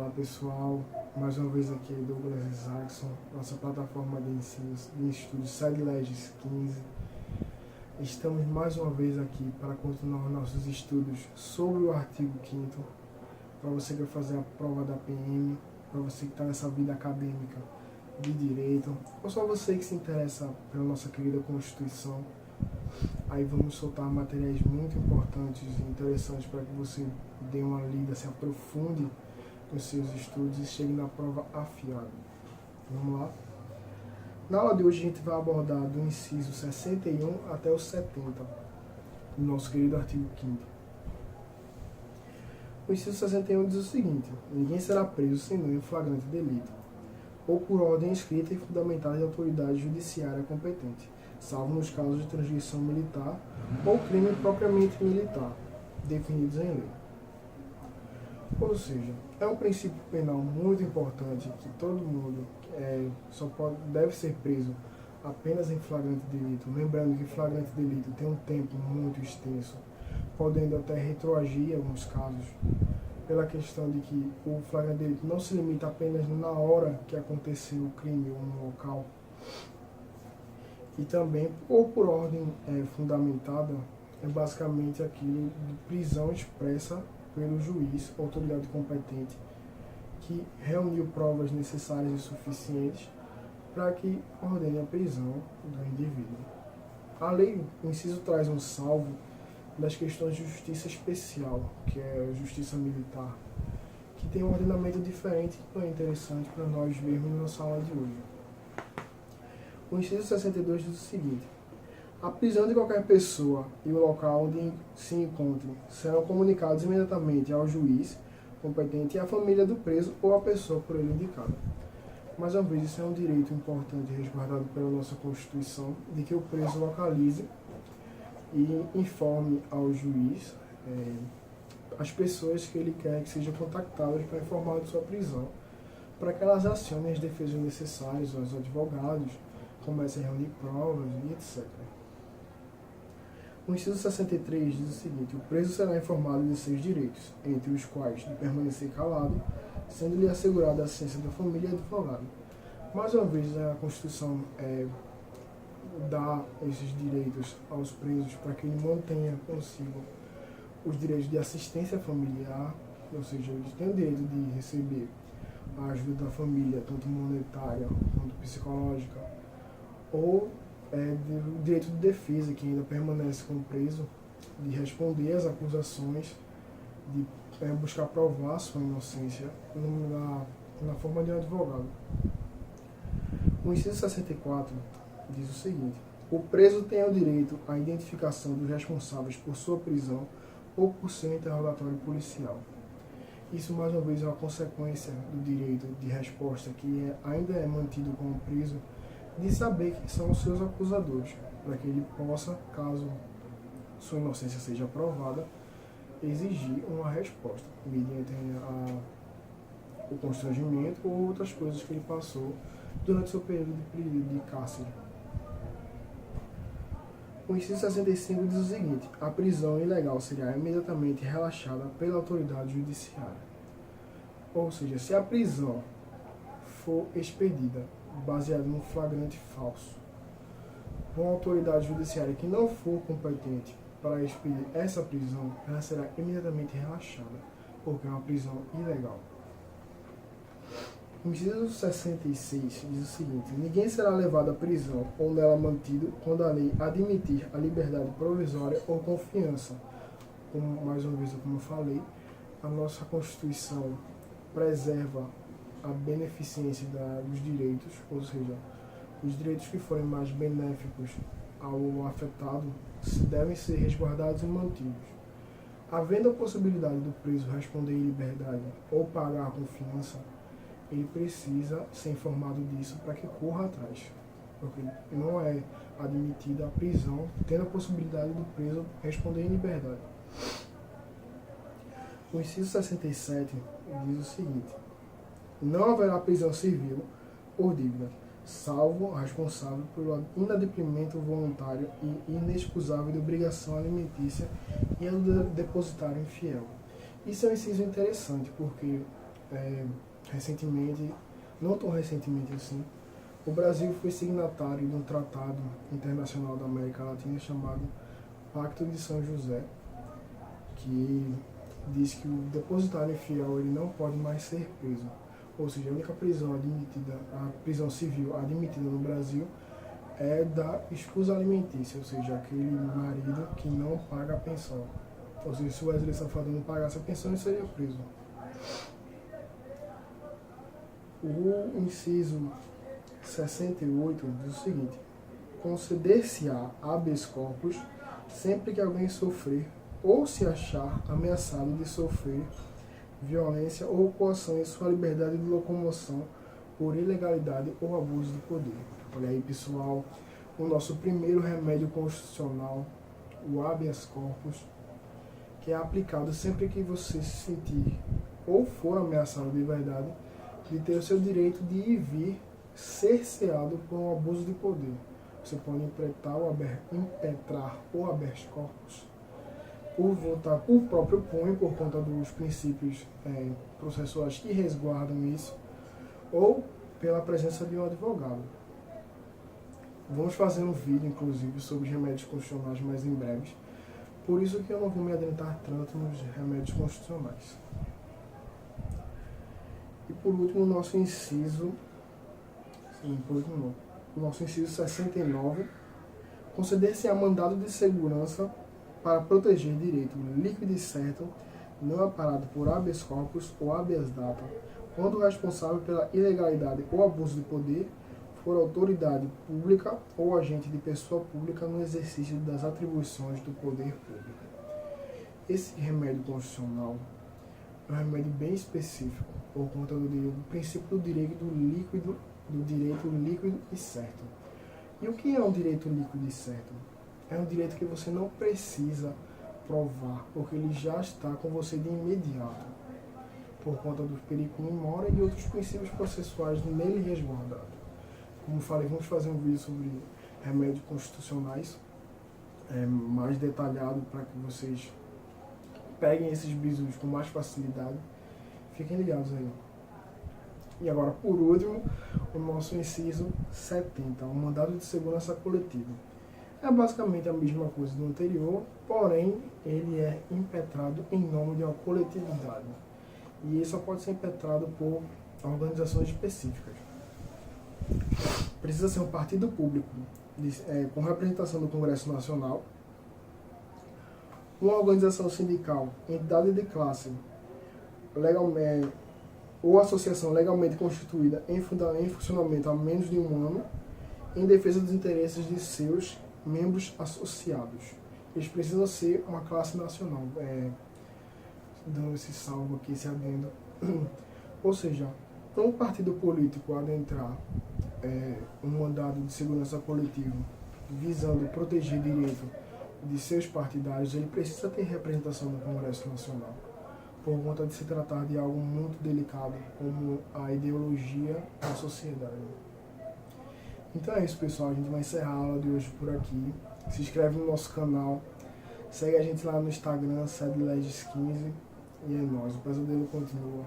Olá pessoal, mais uma vez aqui Douglas Isaacson, nossa plataforma de ensino de estudos SEDLEGES 15. Estamos mais uma vez aqui para continuar nossos estudos sobre o artigo 5º, para você que vai fazer a prova da PM, para você que está nessa vida acadêmica de direito, ou só você que se interessa pela nossa querida Constituição. Aí vamos soltar materiais muito importantes e interessantes para que você dê uma lida, se aprofunde nos seus estudos e chegue na prova afiado. Vamos lá? Na aula de hoje a gente vai abordar do inciso 61 até o 70, do nosso querido artigo 5º. O inciso 61 diz o seguinte: ninguém será preso senão em flagrante delito, ou por ordem escrita e fundamentada de autoridade judiciária competente, salvo nos casos de transgressão militar ou crime propriamente militar, definidos em lei. Ou seja, é um princípio penal muito importante que todo mundo deve ser preso apenas em flagrante delito. Lembrando que flagrante delito tem um tempo muito extenso, podendo até retroagir em alguns casos, pela questão de que o flagrante delito não se limita apenas na hora que aconteceu o crime ou no local, e também, ou por ordem fundamentada, é basicamente aquilo de prisão expressa pelo juiz, autoridade competente, que reuniu provas necessárias e suficientes para que ordene a prisão do indivíduo. A lei, o inciso traz um salvo das questões de justiça especial, que é a justiça militar, que tem um ordenamento diferente e é interessante para nós vermos na nossa aula de hoje. O inciso 62 diz o seguinte: a prisão de qualquer pessoa e o local onde se encontre serão comunicados imediatamente ao juiz competente e à família do preso ou à pessoa por ele indicada. Mais uma vez, isso é um direito importante resguardado pela nossa Constituição, de que o preso localize e informe ao juiz as pessoas que ele quer que sejam contactadas para informar de sua prisão, para que elas acionem as defesas necessárias, os advogados, comecem a reunir provas e etc. O inciso 63 diz o seguinte: o preso será informado de seus direitos, entre os quais de permanecer calado, sendo-lhe assegurada a assistência da família e advogado. Mais uma vez, a Constituição dá esses direitos aos presos para que ele mantenha consigo os direitos de assistência familiar, ou seja, eles têm o direito de receber a ajuda da família, tanto monetária quanto psicológica, ou o direito de defesa, que ainda permanece como preso, de responder às acusações, de buscar provar sua inocência na forma de um advogado. O inciso 64 diz o seguinte: o preso tem o direito à identificação dos responsáveis por sua prisão ou por seu interrogatório policial. Isso, mais uma vez, é uma consequência do direito de resposta que ainda é mantido como preso, de saber quem são os seus acusadores, para que ele possa, caso sua inocência seja provada, exigir uma resposta, mediante o constrangimento ou outras coisas que ele passou durante seu período de cárcere. O inciso 65 diz o seguinte: a prisão ilegal será imediatamente relaxada pela autoridade judiciária. Ou seja, se a prisão for expedida baseado num flagrante falso, por uma autoridade judiciária que não for competente para expedir essa prisão, ela será imediatamente relaxada, porque é uma prisão ilegal. O inciso 66 diz o seguinte: ninguém será levado à prisão ou nela mantido quando a lei admitir a liberdade provisória ou confiança. Mais uma vez, como eu falei, a nossa Constituição preserva a beneficência dos direitos, ou seja, os direitos que forem mais benéficos ao afetado devem ser resguardados e mantidos. Havendo a possibilidade do preso responder em liberdade ou pagar a confiança, ele precisa ser informado disso para que corra atrás, porque não é admitida a prisão tendo a possibilidade do preso responder em liberdade. O inciso 67 diz o seguinte: não haverá prisão civil por dívida, salvo a responsável pelo inadimplemento voluntário e inexcusável de obrigação alimentícia e a do depositário infiel. Isso é um inciso interessante, porque recentemente, não tão recentemente assim, o Brasil foi signatário de um tratado internacional da América Latina chamado Pacto de São José, que diz que o depositário infiel ele não pode mais ser preso. Ou seja, a única prisão admitida, a prisão civil admitida no Brasil é da escusa alimentícia, ou seja, aquele marido que não paga a pensão. Ou seja, se o Wesley Safadão não pagasse a pensão, ele seria preso. O inciso 68 diz o seguinte: conceder-se-á habeas corpus sempre que alguém sofrer ou se achar ameaçado de sofrer violência ou coação em sua liberdade de locomoção por ilegalidade ou abuso de poder. Olha aí, pessoal, o nosso primeiro remédio constitucional, o habeas corpus, que é aplicado sempre que você se sentir ou for ameaçado de verdade de ter o seu direito de ir e vir cerceado por um abuso de poder. Você pode impetrar o habeas corpus por votar por próprio punho, por conta dos princípios processuais que resguardam isso, ou pela presença de um advogado. Vamos fazer um vídeo, inclusive, sobre remédios constitucionais mais em breve, por isso que eu não vou me adentrar tanto nos remédios constitucionais. E por último, o nosso inciso 69, conceder-se-á mandado de segurança para proteger direito líquido e certo, não amparado por habeas corpus ou habeas data, quando o responsável pela ilegalidade ou abuso de poder for autoridade pública ou agente de pessoa pública no exercício das atribuições do poder público. Esse remédio constitucional é um remédio bem específico, por conta do princípio do direito líquido e certo. E o que é um direito líquido e certo? É um direito que você não precisa provar, porque ele já está com você de imediato, por conta do perigo in mora e outros princípios processuais nele resguardados. Como falei, vamos fazer um vídeo sobre remédios constitucionais, mais detalhado, para que vocês peguem esses bisus com mais facilidade. Fiquem ligados aí. E agora, por último, o nosso inciso 70, o mandado de segurança coletiva. É basicamente a mesma coisa do anterior, porém ele é impetrado em nome de uma coletividade. E ele só pode ser impetrado por organizações específicas. Precisa ser um partido público, com representação do Congresso Nacional, uma organização sindical, entidade de classe, legalmente, ou associação legalmente constituída em funcionamento há menos de um ano, em defesa dos interesses de seus membros associados. Eles precisam ser uma classe nacional, dando esse salvo aqui, esse adendo. Ou seja, para um partido político adentrar um mandado de segurança coletiva visando proteger direito de seus partidários, ele precisa ter representação no Congresso Nacional, por conta de se tratar de algo muito delicado, como a ideologia da sociedade. Então é isso, pessoal, a gente vai encerrar a aula de hoje por aqui. Se inscreve no nosso canal, segue a gente lá no Instagram, SEDLEGES15, e é nóis, o pesadelo continua.